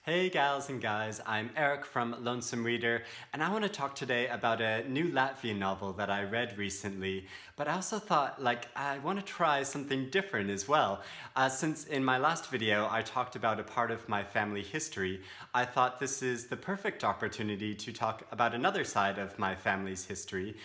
Hey gals and guys, I'm Eric from Lonesome Reader, and I want to talk today about a new Latvian novel that I read recently, but I also thought, I want to try something different as well. Since in my last video I talked about a part of my family history, I thought this is the perfect opportunity to talk about another side of my family's history.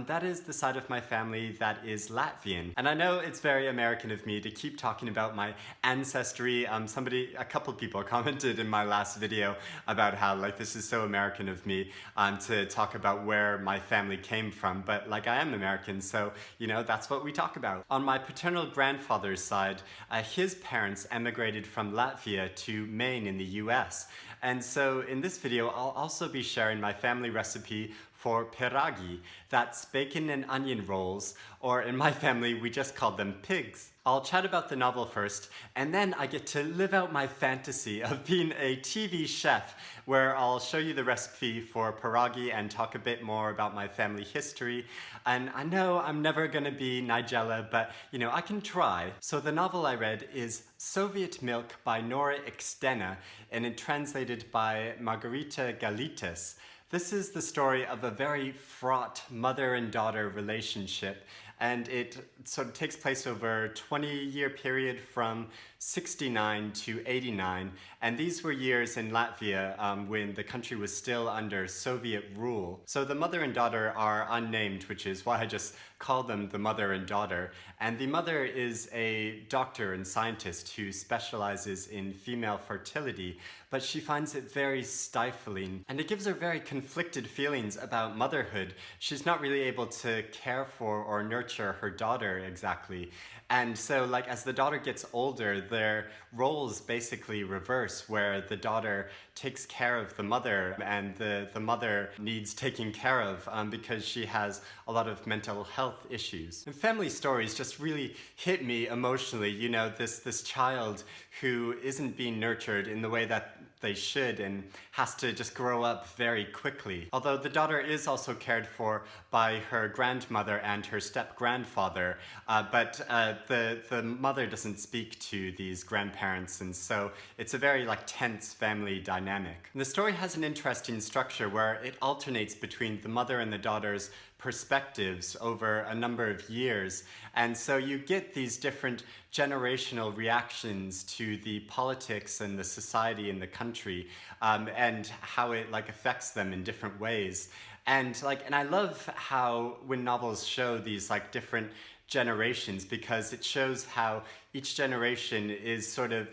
That is the side of my family that is Latvian. And I know it's very American of me to keep talking about my ancestry. A couple people commented in my last video about how this is so American of me to talk about where my family came from, but I am American, so that's what we talk about. On my paternal grandfather's side, his parents emigrated from Latvia to Maine in the US, and so in this video I'll also be sharing my family recipe for piragi. That's bacon and onion rolls, or in my family we just called them pigs. I'll chat about the novel first, and then I get to live out my fantasy of being a TV chef, where I'll show you the recipe for piragi and talk a bit more about my family history. And I know I'm never gonna be Nigella, but I can try. So the novel I read is Soviet Milk by Nora Ikstena, and it translated by Margarita Galitas. This is the story of a very fraught mother and daughter relationship, and it sort of takes place over a 20-year period from 69 to 89, and these were years in Latvia when the country was still under Soviet rule. So the mother and daughter are unnamed, which is why I just call them the mother and daughter, and the mother is a doctor and scientist who specializes in female fertility, but she finds it very stifling, and it gives her very conflicted feelings about motherhood. She's not really able to care for or nurture her daughter exactly. And so as the daughter gets older, their roles basically reverse, where the daughter takes care of the mother and the mother needs taking care of because she has a lot of mental health issues. And family stories just really hit me emotionally. This child who isn't being nurtured in the way that they should and has to just grow up very quickly. Although the daughter is also cared for by her grandmother and her step-grandfather, but the mother doesn't speak to these grandparents, and so it's a very tense family dynamic. And the story has an interesting structure where it alternates between the mother and the daughter's perspectives over a number of years, and so you get these different generational reactions to the politics and the society in the country, and how it affects them in different ways. And I love how when novels show these different generations, because it shows how each generation is sort of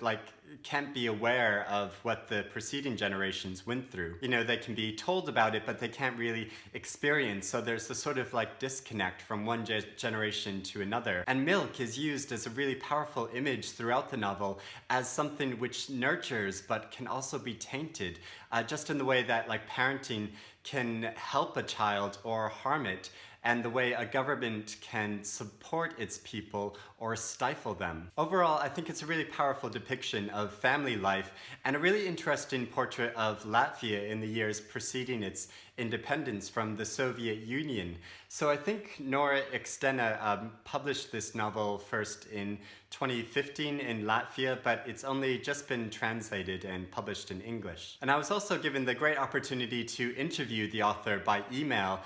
can't be aware of what the preceding generations went through. They can be told about it, but they can't really experience, so there's this sort of disconnect from one generation to another. And milk is used as a really powerful image throughout the novel as something which nurtures but can also be tainted, just in the way that parenting can help a child or harm it, and the way a government can support its people or stifle them. Overall, I think it's a really powerful depiction of family life and a really interesting portrait of Latvia in the years preceding its independence from the Soviet Union. So I think Nora Ikstena published this novel first in 2015 in Latvia, but it's only just been translated and published in English. And I was also given the great opportunity to interview the author by email,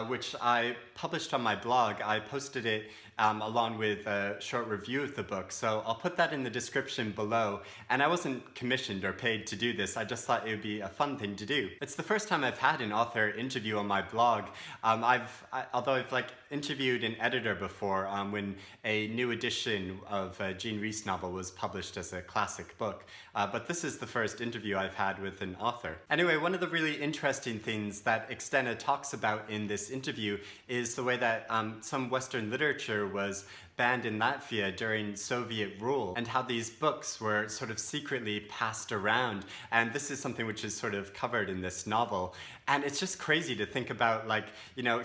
which I published on my blog. I posted it along with a short review of the book, so I'll put that in the description below. And I wasn't commissioned or paid to do this, I just thought it would be a fun thing to do. It's the first time I've had an author interview on my blog. Although I've interviewed an editor before when a new edition of a Jean Rhys novel was published as a classic book, but this is the first interview I've had with an author. Anyway, one of the really interesting things that Ikstena talks about in this interview is the way that some Western literature was banned in Latvia during Soviet rule, and how these books were sort of secretly passed around. And this is something which is sort of covered in this novel. And it's just crazy to think about,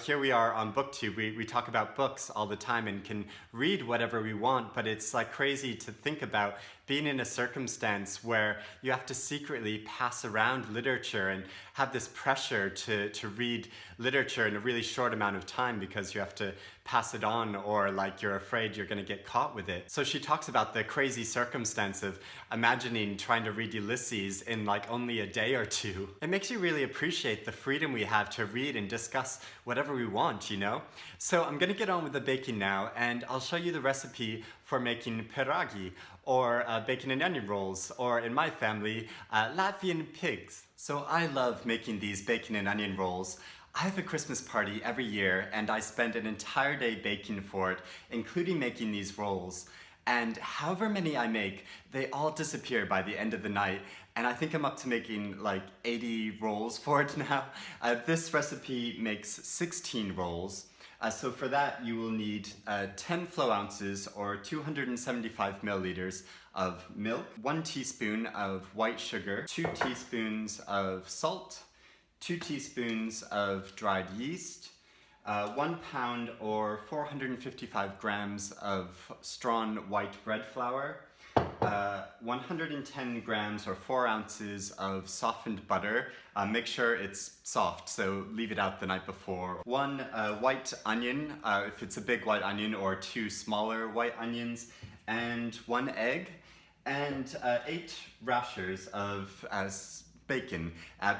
here we are on BookTube, we talk about books all the time and can read whatever we want, but it's crazy to think about being in a circumstance where you have to secretly pass around literature and have this pressure to read literature in a really short amount of time because you have to pass it on, or you're afraid afraid you're going to get caught with it. So she talks about the crazy circumstance of imagining trying to read Ulysses in like only a day or two. It makes you really appreciate the freedom we have to read and discuss whatever we want, you know? So I'm going to get on with the baking now, and I'll show you the recipe for making piragi, or bacon and onion rolls, or in my family, Latvian pigs. So I love making these bacon and onion rolls. I have a Christmas party every year, and I spend an entire day baking for it, including making these rolls. And however many I make, they all disappear by the end of the night. And I think I'm up to making like 80 rolls for it now. This recipe makes 16 rolls. So for that, you will need 10 flow ounces or 275 milliliters of milk, 1 teaspoon of white sugar, 2 teaspoons of salt, 2 teaspoons of dried yeast, 1 pound or 455 grams of strawn white bread flour, 110 grams or 4 ounces of softened butter. Make sure it's soft, so leave it out the night before. 1 white onion, if it's a big white onion, or 2 smaller white onions, and 1 egg, and 8 rashers of bacon.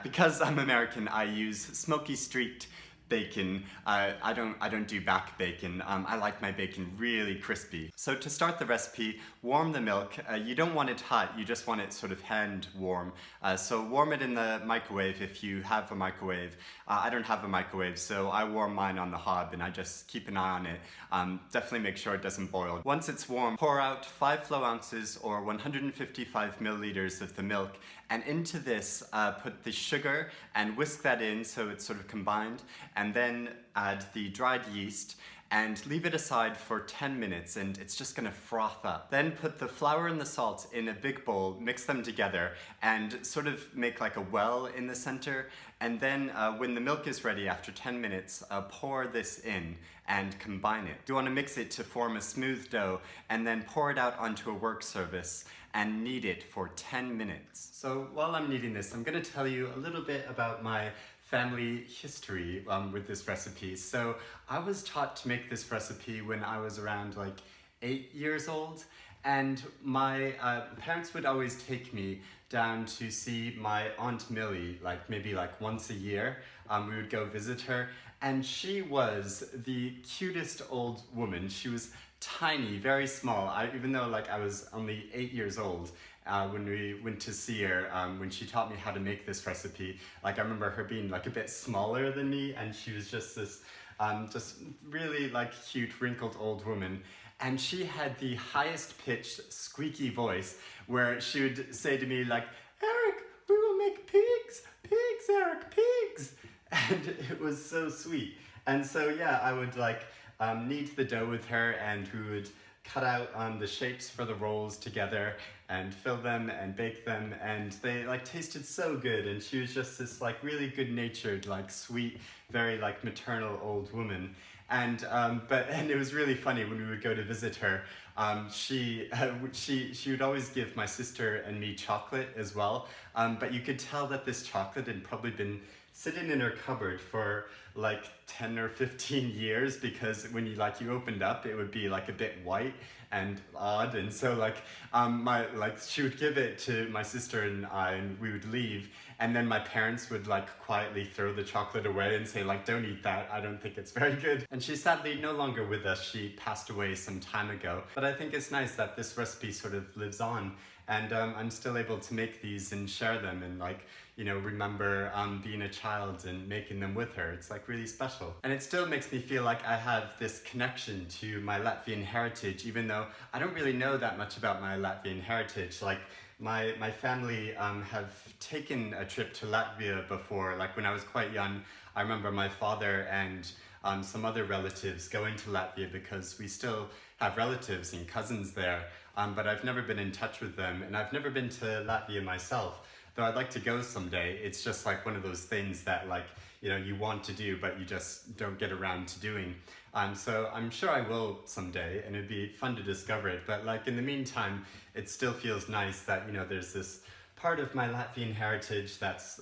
Because I'm American, I use smoky streaked bacon. I don't do back bacon. I like my bacon really crispy. So to start the recipe, warm the milk. You don't want it hot, you just want it sort of hand warm. So warm it in the microwave if you have a microwave. I don't have a microwave, so I warm mine on the hob and I just keep an eye on it. Definitely make sure it doesn't boil. Once it's warm, pour out 5 flow ounces or 155 milliliters of the milk, and into this put the sugar and whisk that in so it's sort of combined, and then add the dried yeast and leave it aside for 10 minutes, and it's just gonna froth up. Then put the flour and the salt in a big bowl, mix them together, and sort of make like a well in the center. And then when the milk is ready after 10 minutes, pour this in and combine it. You wanna mix it to form a smooth dough, and then pour it out onto a work surface and knead it for 10 minutes. So while I'm kneading this, I'm gonna tell you a little bit about my family history with this recipe. So I was taught to make this recipe when I was around like 8 years old, and my parents would always take me down to see my Aunt Millie, like maybe like once a year. We would go visit her, and she was the cutest old woman. She was tiny, very small. Even though like I was only 8 years old, when we went to see her, when she taught me how to make this recipe, like I remember her being like a bit smaller than me, and she was just this just really like cute wrinkled old woman. And she had the highest pitched squeaky voice where she would say to me like, "Eric, we will make pigs, pigs, Eric, pigs." And it was so sweet. And so yeah, I would like knead the dough with her, and we would cut out the shapes for the rolls together and fill them and bake them, and they like tasted so good. And she was just this like really good-natured, like sweet, very like maternal old woman. And and it was really funny when we would go to visit her. She would always give my sister and me chocolate as well, but you could tell that this chocolate had probably been sitting in her cupboard for like 10 or 15 years, because when you opened up, it would be like a bit white and odd. And so she would give it to my sister and I, and we would leave, and then my parents would like quietly throw the chocolate away and say like, "Don't eat that, I don't think it's very good." And she's sadly no longer with us. She passed away some time ago, but I think it's nice that this recipe sort of lives on, and I'm still able to make these and share them, and remember being a child and making them with her. It's like really special. And it still makes me feel like I have this connection to my Latvian heritage, even though I don't really know that much about my Latvian heritage. Like my family have taken a trip to Latvia before. Like when I was quite young, I remember my father and some other relatives going to Latvia, because we still have relatives and cousins there, but I've never been in touch with them, and I've never been to Latvia myself. Though I'd like to go someday. It's just like one of those things that you want to do, but you just don't get around to doing. So I'm sure I will someday, and it'd be fun to discover it. But in the meantime, it still feels nice that, there's this part of my Latvian heritage that's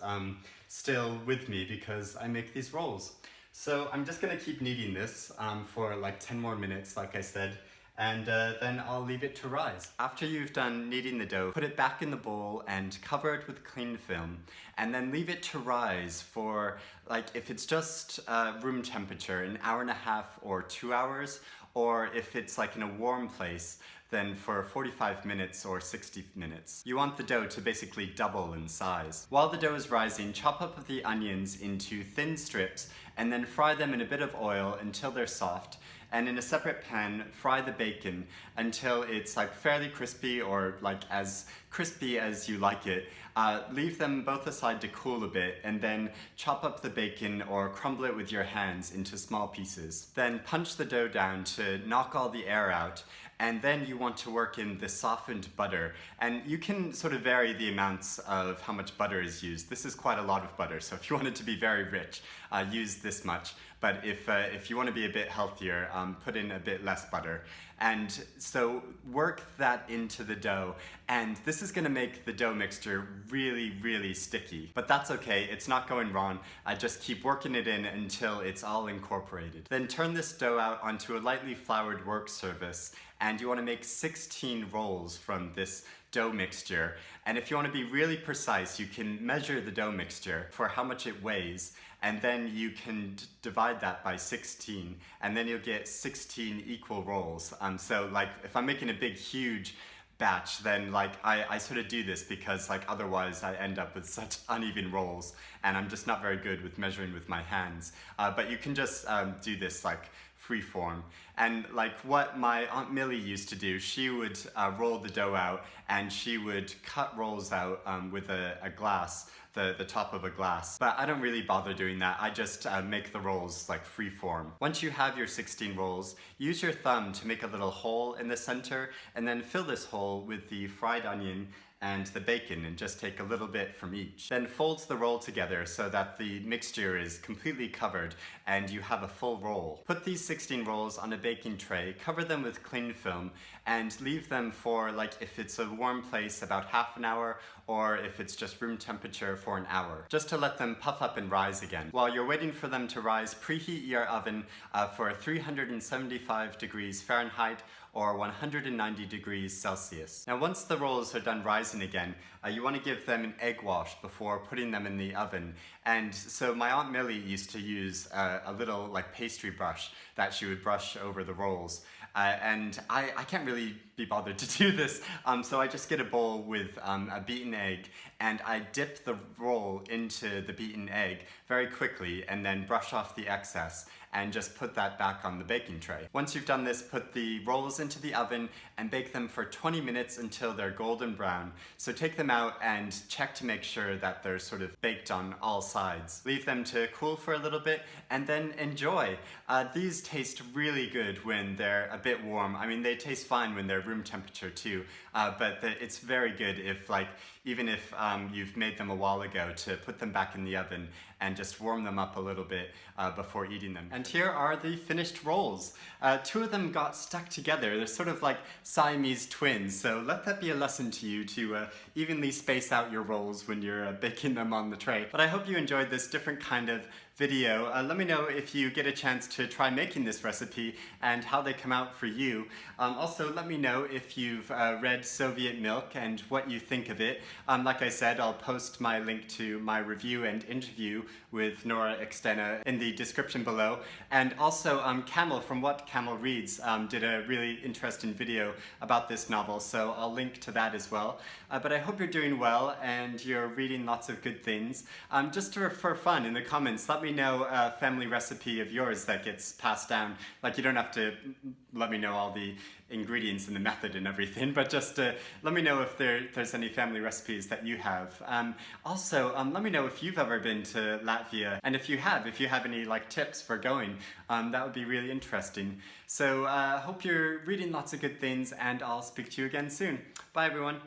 still with me, because I make these rolls. So I'm just gonna keep kneading this for 10 more minutes, like I said. and then I'll leave it to rise. After you've done kneading the dough, put it back in the bowl and cover it with cling film, and then leave it to rise for, like, if it's just room temperature, an hour and a half or 2 hours, or if it's like in a warm place, then for 45 minutes or 60 minutes. You want the dough to basically double in size. While the dough is rising, chop up the onions into thin strips and then fry them in a bit of oil until they're soft. And in a separate pan, fry the bacon until it's like fairly crispy, or like as crispy as you like it. Leave them both aside to cool a bit, and then chop up the bacon or crumble it with your hands into small pieces. Then punch the dough down to knock all the air out, and then you want to work in the softened butter. And you can sort of vary the amounts of how much butter is used. This is quite a lot of butter, so if you want it to be very rich, use this much. But if you want to be a bit healthier, put in a bit less butter. And so work that into the dough, and this is going to make the dough mixture really, really sticky. But that's okay, it's not going wrong. Just keep working it in until it's all incorporated. Then turn this dough out onto a lightly floured work surface, and you want to make 16 rolls from this dough mixture. And if you want to be really precise, you can measure the dough mixture for how much it weighs, and then you can divide that by 16, and then you'll get 16 equal rolls. So like if I'm making a big, huge batch, then like I sort of do this because like otherwise I end up with such uneven rolls, and I'm just not very good with measuring with my hands. But you can just do this like free form. And like what my Aunt Millie used to do, she would roll the dough out, and she would cut rolls out with a glass, the top of a glass. But I don't really bother doing that. I just make the rolls like free form. Once you have your 16 rolls, use your thumb to make a little hole in the center, and then fill this hole with the fried onion and the bacon, and just take a little bit from each. Then fold the roll together so that the mixture is completely covered and you have a full roll. Put these 16 rolls on a baking tray, cover them with cling film, and leave them for, like if it's a warm place, about half an hour, or if it's just room temperature, for an hour, just to let them puff up and rise again. While you're waiting for them to rise, preheat your oven for 375 degrees Fahrenheit or 190 degrees Celsius. Now once the rolls are done rising again, you want to give them an egg wash before putting them in the oven. And so my Aunt Millie used to use a little like pastry brush that she would brush over the rolls. And I can't really be bothered to do this, so I just get a bowl with a beaten egg, and I dip the roll into the beaten egg very quickly, and then brush off the excess and just put that back on the baking tray. Once you've done this, put the rolls into the oven and bake them for 20 minutes until they're golden brown. So take them out and check to make sure that they're sort of baked on all sides. Leave them to cool for a little bit and then enjoy. These taste really good when they're a bit warm. I mean, they taste fine when they're room temperature too, but it's very good if, like, even if you've made them a while ago, to put them back in the oven and just warm them up a little bit before eating them. And here are the finished rolls. Two of them got stuck together. They're sort of like Siamese twins, so let that be a lesson to you to evenly space out your rolls when you're baking them on the tray. But I hope you enjoyed this different kind of video. Let me know if you get a chance to try making this recipe and how they come out for you. Also, let me know if you've read Soviet Milk and what you think of it. Like I said, I'll post my link to my review and interview with Nora Ikstena in the description below. And also, Camel from What Camel Reads did a really interesting video about this novel, so I'll link to that as well. But I hope you're doing well and you're reading lots of good things. Just for fun, in the comments, let me know a family recipe of yours that gets passed down. Like, you don't have to let me know all the ingredients and the method and everything, but just let me know if there's any family recipes that you have. Also, let me know if you've ever been to Latvia, and if you have any like tips for going, that would be really interesting. So hope you're reading lots of good things, and I'll speak to you again soon. Bye everyone.